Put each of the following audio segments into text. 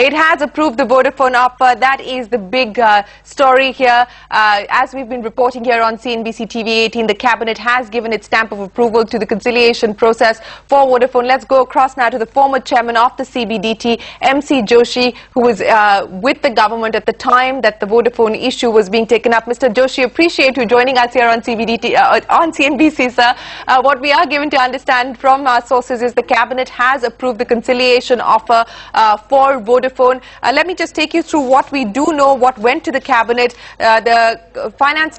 It has approved the Vodafone offer. That is the big story here. As we've been reporting here on CNBC TV 18, the cabinet has given its stamp of approval to the conciliation process for Vodafone. Let's go across now to the former chairman of the CBDT, MC Joshi, who was with the government at the time that the Vodafone issue was being taken up. Mr. Joshi, appreciate you joining us here on on CNBC, sir. What we are given to understand from our sources is the cabinet has approved the conciliation offer for Vodafone. Let me just take you through what we do know, what went to the cabinet. The finance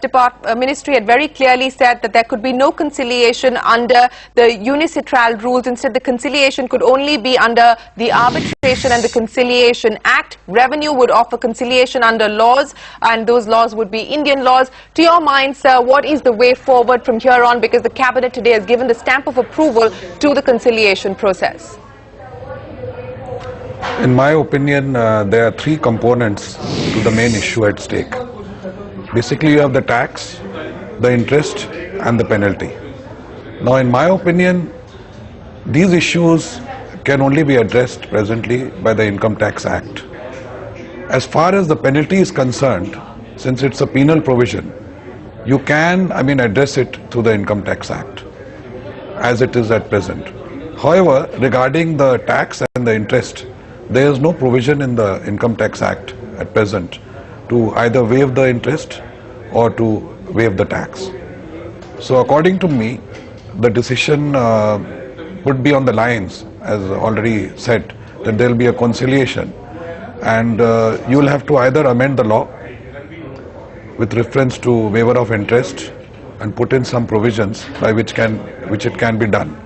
ministry had very clearly said that there could be no conciliation under the UNICITRAL rules. Instead, the conciliation could only be under the Arbitration and the Conciliation Act. Revenue would offer conciliation under laws, and those laws would be Indian laws. To your mind, sir, what is the way forward from here on? Because the cabinet today has given the stamp of approval to the conciliation process. In my opinion, there are three components to the main issue at stake. Basically, you have the tax, the interest, and the penalty. Now, in my opinion, these issues can only be addressed presently by the Income Tax Act. As far as the penalty is concerned, since it's a penal provision, you can, address it through the Income Tax Act, as it is at present. However, regarding the tax and the interest, there is no provision in the Income Tax Act at present to either waive the interest or to waive the tax. So according to me, the decision would be on the lines, as already said, that there will be a conciliation, and you will have to either amend the law with reference to waiver of interest and put in some provisions by which it can be done.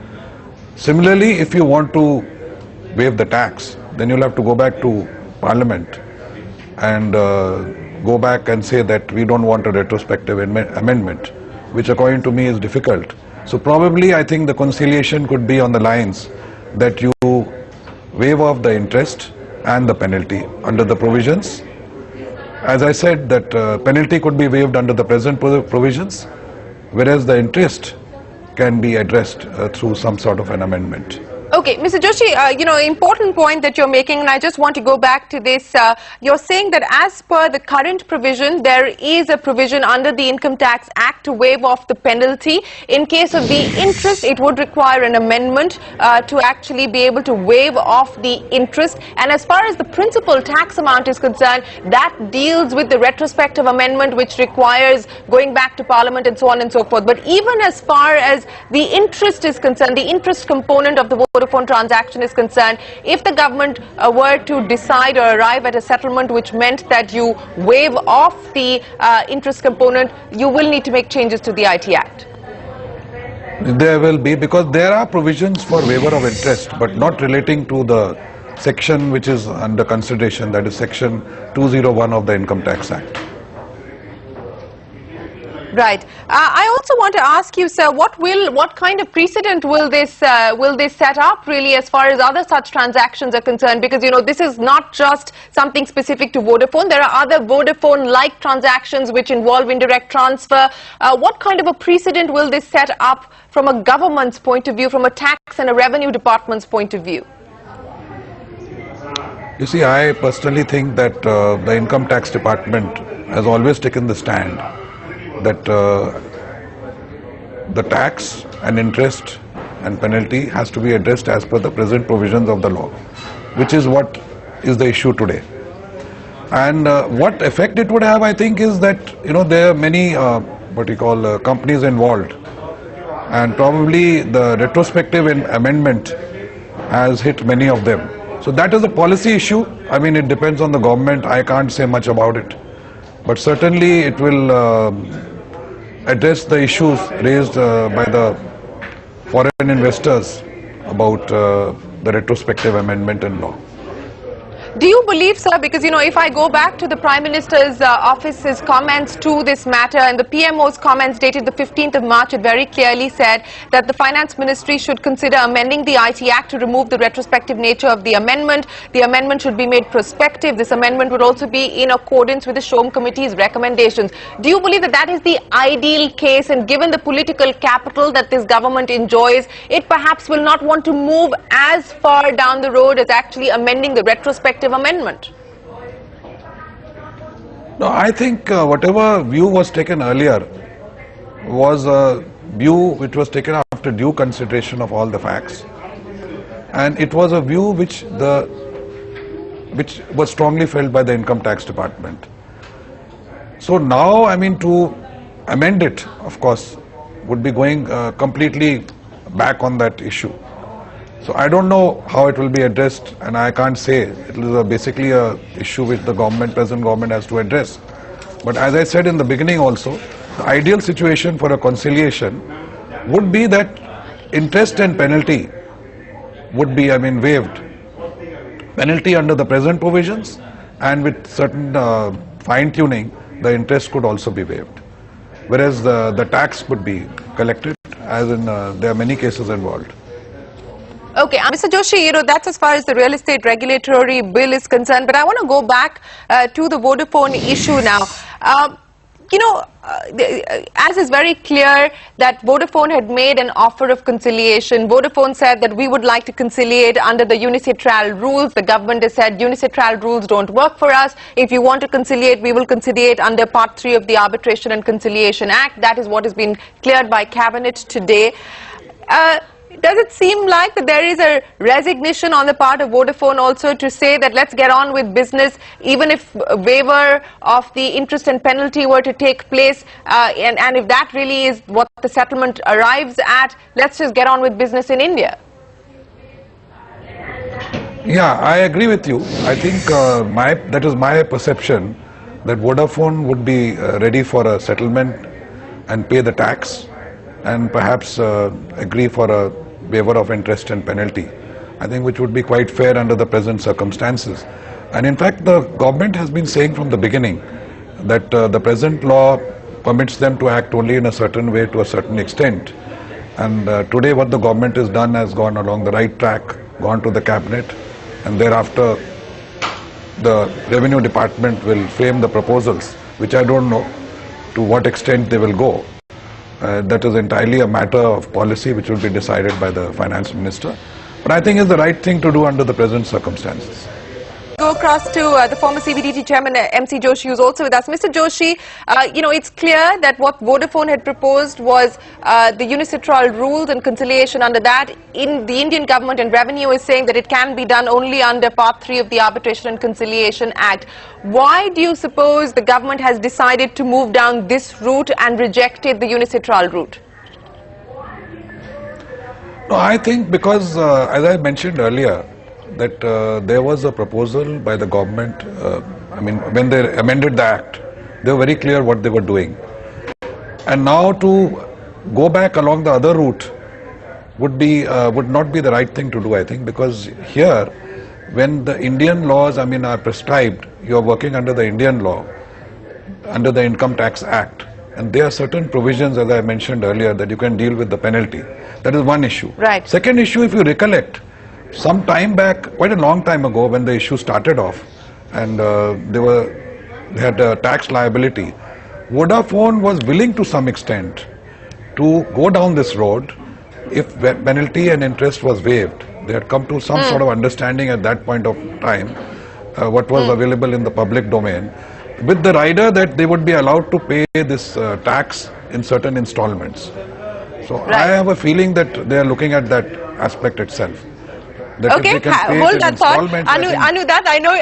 Similarly, if you want to waive the tax, then you'll have to go back to Parliament and go back and say that we don't want a retrospective amendment, which according to me is difficult. So probably I think the conciliation could be on the lines that you waive off the interest and the penalty under the provisions. As I said, that penalty could be waived under the present provisions, whereas the interest can be addressed through some sort of an amendment. Okay, Mr. Joshi, important point that you're making, and I just want to go back to this. You're saying that as per the current provision, there is a provision under the Income Tax Act to waive off the penalty. In case of the interest, it would require an amendment to actually be able to waive off the interest. And as far as the principal tax amount is concerned, that deals with the retrospective amendment, which requires going back to Parliament and so on and so forth. But even as far as the interest is concerned, the interest component of the Vodafone transaction is concerned, if the government were to decide or arrive at a settlement which meant that you waive off the interest component, you will need to make changes to the IT Act. There will be, because there are provisions for waiver of interest, but not relating to the section which is under consideration, that is section 201 of the Income Tax Act. Right. I also want to ask you, sir, what kind of precedent will this set up really as far as other such transactions are concerned? Because this is not just something specific to Vodafone. There are other Vodafone-like transactions which involve indirect transfer. What kind of a precedent will this set up from a government's point of view, from a tax and a revenue department's point of view? You see, I personally think that the Income Tax Department has always taken the stand that the tax and interest and penalty has to be addressed as per the present provisions of the law, which is what is the issue today. And what effect it would have, I think, is that there are many companies involved, and probably the retrospective amendment has hit many of them. So that is a policy issue. It depends on the government. I can't say much about it, but certainly it will address the issues raised by the foreign investors about the retrospective amendment in law. Do you believe, sir, because if I go back to the Prime Minister's office's comments to this matter and the PMO's comments dated the 15th of March, it very clearly said that the Finance Ministry should consider amending the IT Act to remove the retrospective nature of the amendment. The amendment should be made prospective. This amendment would also be in accordance with the Shom Committee's recommendations. Do you believe that that is the ideal case, and given the political capital that this government enjoys, it perhaps will not want to move as far down the road as actually amending the retrospective amendment? No, I think whatever view was taken earlier was a view which was taken after due consideration of all the facts, and it was a view which was strongly felt by the Income Tax Department. So now, I mean, to amend it, of course, would be going completely back on that issue. So I don't know how it will be addressed, and I can't say. It is basically a issue which the present government has to address. But as I said in the beginning also, the ideal situation for a conciliation would be that interest and penalty would be, I mean, waived. Penalty under the present provisions, and with certain fine-tuning, the interest could also be waived. Whereas the tax could be collected, as in there are many cases involved. Okay, Mr. Joshi, that's as far as the real estate regulatory bill is concerned. But I want to go back to the Vodafone issue now. As is very clear that Vodafone had made an offer of conciliation. Vodafone said that we would like to conciliate under the unilateral rules. The government has said unilateral rules don't work for us. If you want to conciliate, we will conciliate under Part 3 of the Arbitration and Conciliation Act. That is what has been cleared by Cabinet today. Does it seem like that there is a resignation on the part of Vodafone also to say that let's get on with business, even if a waiver of the interest and penalty were to take place, and if that really is what the settlement arrives at, let's just get on with business in India? Yeah, I agree with you. I think that is my perception, that Vodafone would be ready for a settlement and pay the tax, and perhaps agree for a waiver of interest and penalty, I think, which would be quite fair under the present circumstances. And in fact, the government has been saying from the beginning that the present law permits them to act only in a certain way to a certain extent. And today what the government has done has gone along the right track, gone to the cabinet, and thereafter the Revenue Department will frame the proposals, which I don't know to what extent they will go. That is entirely a matter of policy which will be decided by the Finance Minister. But I think it's the right thing to do under the present circumstances. Go across to the former CBDT chairman, MC Joshi, who's also with us. Mr. Joshi, it's clear that what Vodafone had proposed was the unilateral rules and conciliation under that. In the Indian government and revenue is saying that it can be done only under Part 3 of the Arbitration and Conciliation Act. Why do you suppose the government has decided to move down this route and rejected the unilateral route? No, I think because, as I mentioned earlier, that there was a proposal by the government, when they amended the act, they were very clear what they were doing. And now to go back along the other route would not be the right thing to do, I think, because here, when the Indian laws, are prescribed, you are working under the Indian law, under the Income Tax Act, and there are certain provisions, as I mentioned earlier, that you can deal with the penalty. That is one issue. Right. Second issue, if you recollect, some time back, quite a long time ago, when the issue started off, and they had a tax liability, Vodafone was willing to some extent to go down this road if penalty and interest was waived. They had come to some sort of understanding at that point of time, what was available in the public domain, with the rider that they would be allowed to pay this tax in certain installments. So right. I have a feeling that they are looking at that aspect itself. That okay, hold that thought. Anu, that I know.